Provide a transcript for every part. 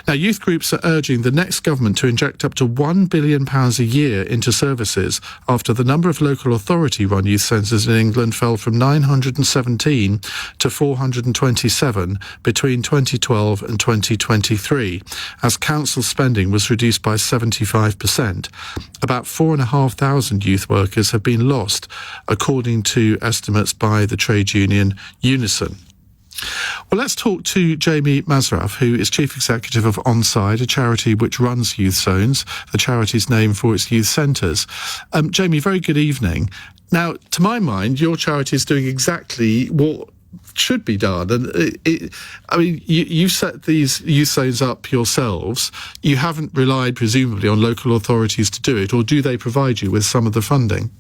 Now, youth groups are urging the next government to inject up to £1 billion a year into services after the number of local authority-run youth centres in England fell from 917 to 427 between 2012 and 2023, as council spending was reduced by 75%. About 4,500 youth workers have been lost, according to estimates by the trade union Unison. Well, let's talk to Jamie Masraff, who is Chief Executive of OnSide, a charity which runs youth zones, the charity's name for its youth centres. Jamie, very good evening. Now, to my mind, your charity is doing exactly what should be done. And you set these youth zones up yourselves. You haven't relied, presumably, on local authorities to do it, or do they provide you with some of the funding?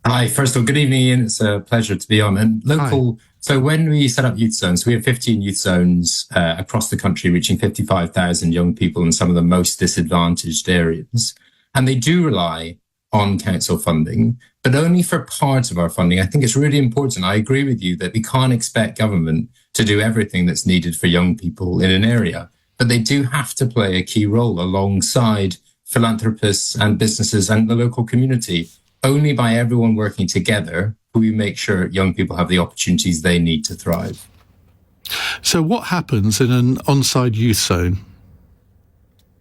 Hi, first of all, good evening, Ian. It's a pleasure to be on. And local. Hi. So when we set up youth zones, we have 15 youth zones across the country, reaching 55,000 young people in some of the most disadvantaged areas. And they do rely on council funding, but only for part of our funding. I think it's really important. I agree with you that we can't expect government to do everything that's needed for young people in an area, but they do have to play a key role alongside philanthropists and businesses and the local community. Only by everyone working together will we make sure young people have the opportunities they need to thrive. So what happens in an OnSide youth zone?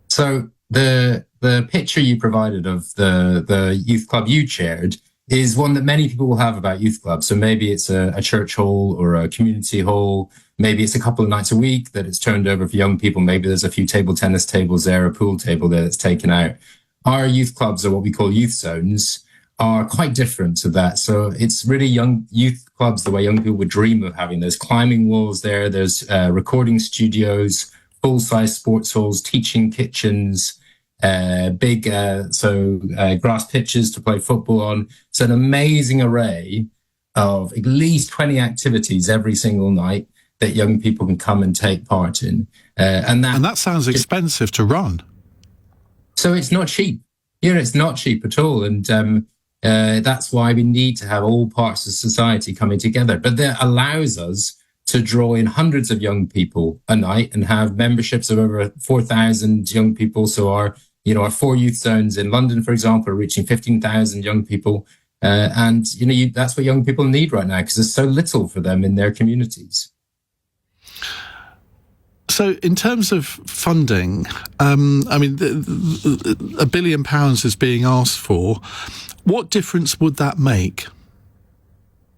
So the picture you provided of the youth club you chaired is one that many people will have about youth clubs. So maybe it's a church hall or a community hall. Maybe it's a couple of nights a week that it's turned over for young people. Maybe there's a few table tennis tables there, a pool table there that's taken out. Our youth clubs are what we call youth zones, are quite different to that. So it's really young youth clubs, the way young people would dream of having. There's climbing walls there, there's recording studios, full-size sports halls, teaching kitchens, grass pitches to play football on. It's an amazing array of at least 20 activities every single night that young people can come and take part in. And that sounds expensive to run. So it's not cheap. It's not cheap at all. And that's why we need to have all parts of society coming together. But that allows us to draw in hundreds of young people a night and have memberships of over 4,000 young people. So our 4 youth zones in London, for example, are reaching 15,000 young people. That's what young people need right now because there's so little for them in their communities. So in terms of funding, £1 billion is being asked for. What difference would that make?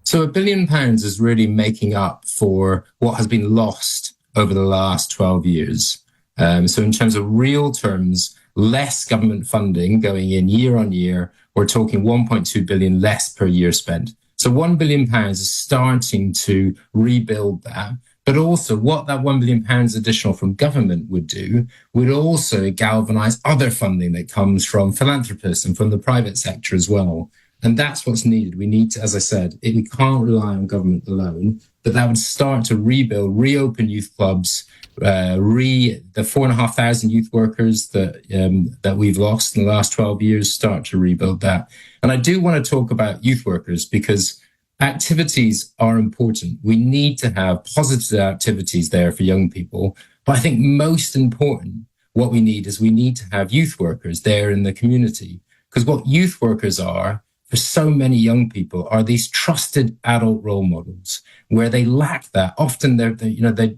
So £1 billion is really making up for what has been lost over the last 12 years. So in terms of real terms, less government funding going in year on year, we're talking 1.2 billion less per year spent. So £1 billion is starting to rebuild that. But also what that £1 billion additional from government would do would also galvanise other funding that comes from philanthropists and from the private sector as well. And that's what's needed. We need to, as I said, we can't rely on government alone, but that would start to rebuild, reopen youth clubs, the 4,500 youth workers that we've lost in the last 12 years, start to rebuild that. And I do want to talk about youth workers because activities are important. We need to have positive activities there for young people. But I think most important, what we need to have youth workers there in the community. Because what youth workers are for so many young people are these trusted adult role models where they lack that. Often they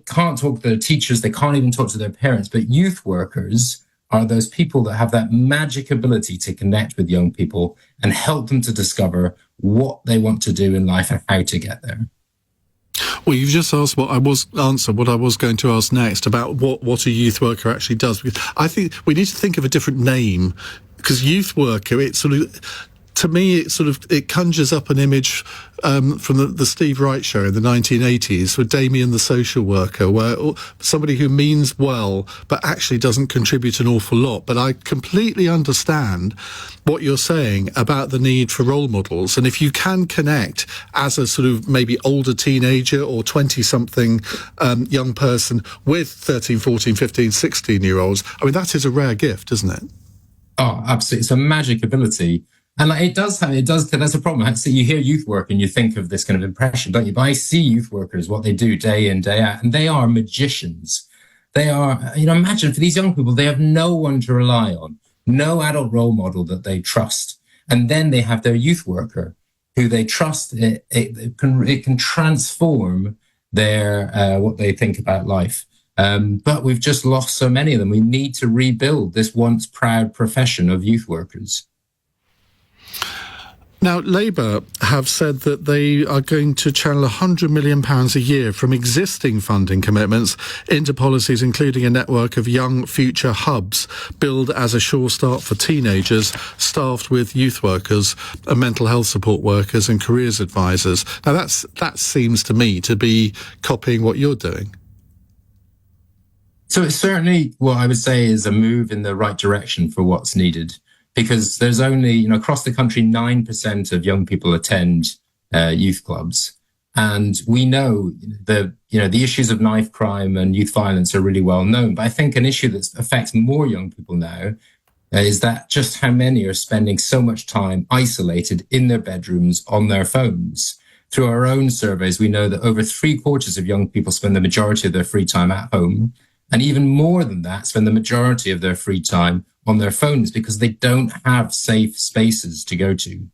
can't talk to their teachers, they can't even talk to their parents. But youth workers are those people that have that magic ability to connect with young people and help them to discover what they want to do in life and how to get there. Well, you've just asked what I was going to ask next about what a youth worker actually does. Because I think we need to think of a different name because youth worker, to me, it conjures up an image from the Steve Wright show in the 1980s with Damien the social worker, where somebody who means well but actually doesn't contribute an awful lot. But I completely understand what you're saying about the need for role models. And if you can connect as a sort of maybe older teenager or 20-something young person with 13, 14, 15, 16-year-olds, that is a rare gift, isn't it? Oh, absolutely. It's a magic ability. And it does, that's a problem. So you hear youth work and you think of this kind of impression, don't you? But I see youth workers, what they do day in, day out, and they are magicians. they are, imagine for these young people, they have no one to rely on, no adult role model that they trust. And then they have their youth worker who they trust. It can transform their what they think about life. But we've just lost so many of them. We need to rebuild this once proud profession of youth workers. Now, Labour have said that they are going to channel £100 million a year from existing funding commitments into policies including a network of young future hubs billed as a sure start for teenagers, staffed with youth workers, mental health support workers and careers advisors. Now, that seems to me to be copying what you're doing. So it's certainly what I would say is a move in the right direction for what's needed. Because there's only, across the country, 9% of young people attend youth clubs. And we know the issues of knife crime and youth violence are really well known. But I think an issue that affects more young people now is that just how many are spending so much time isolated in their bedrooms on their phones. Through our own surveys, we know that over 3/4 of young people spend the majority of their free time at home. And even more than that, spend the majority of their free time on their phones because they don't have safe spaces to go to.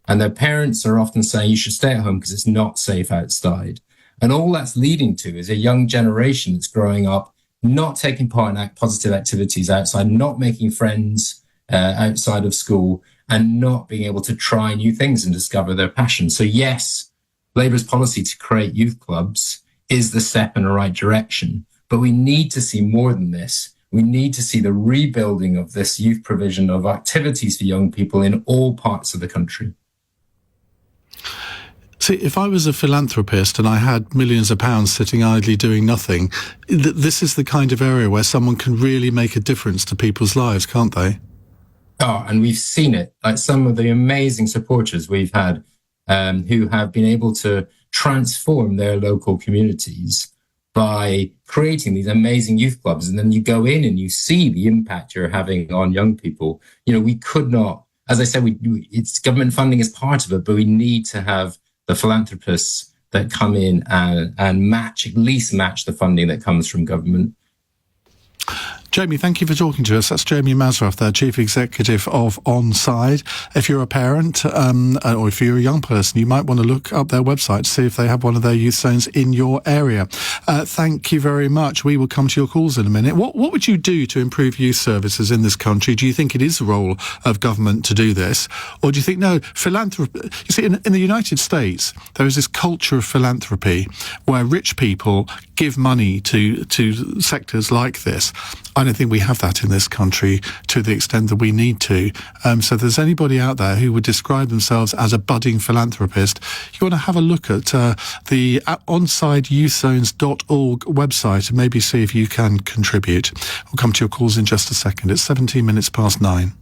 And their parents are often saying you should stay at home because it's not safe outside. And all that's leading to is a young generation that's growing up, not taking part in positive activities outside, not making friends outside of school, and not being able to try new things and discover their passion. So yes, Labour's policy to create youth clubs is the step in the right direction. But we need to see more than this. We need to see the rebuilding of this youth provision of activities for young people in all parts of the country. See, if I was a philanthropist and I had millions of pounds sitting idly doing nothing, this is the kind of area where someone can really make a difference to people's lives, can't they? Oh, and we've seen it. Like some of the amazing supporters we've had who have been able to transform their local communities by creating these amazing youth clubs. And then you go in and you see the impact you're having on young people. We could not, as I said, it's government funding is part of it, but we need to have the philanthropists that come in and at least match the funding that comes from government. Jamie, thank you for talking to us. That's Jamie Masraff, there, Chief Executive of OnSide. If you're a parent or if you're a young person, you might want to look up their website to see if they have one of their youth zones in your area. Thank you very much. We will come to your calls in a minute. What would you do to improve youth services in this country? Do you think it is the role of government to do this? Or do you think, no, philanthropy... You see, in the United States, there is this culture of philanthropy where rich people give money to sectors like this. I don't think we have that in this country to the extent that we need to. So if there's anybody out there who would describe themselves as a budding philanthropist, you want to have a look at the onsideyouthzones.org website and maybe see if you can contribute. We'll come to your calls in just a second. It's 17 minutes past 9.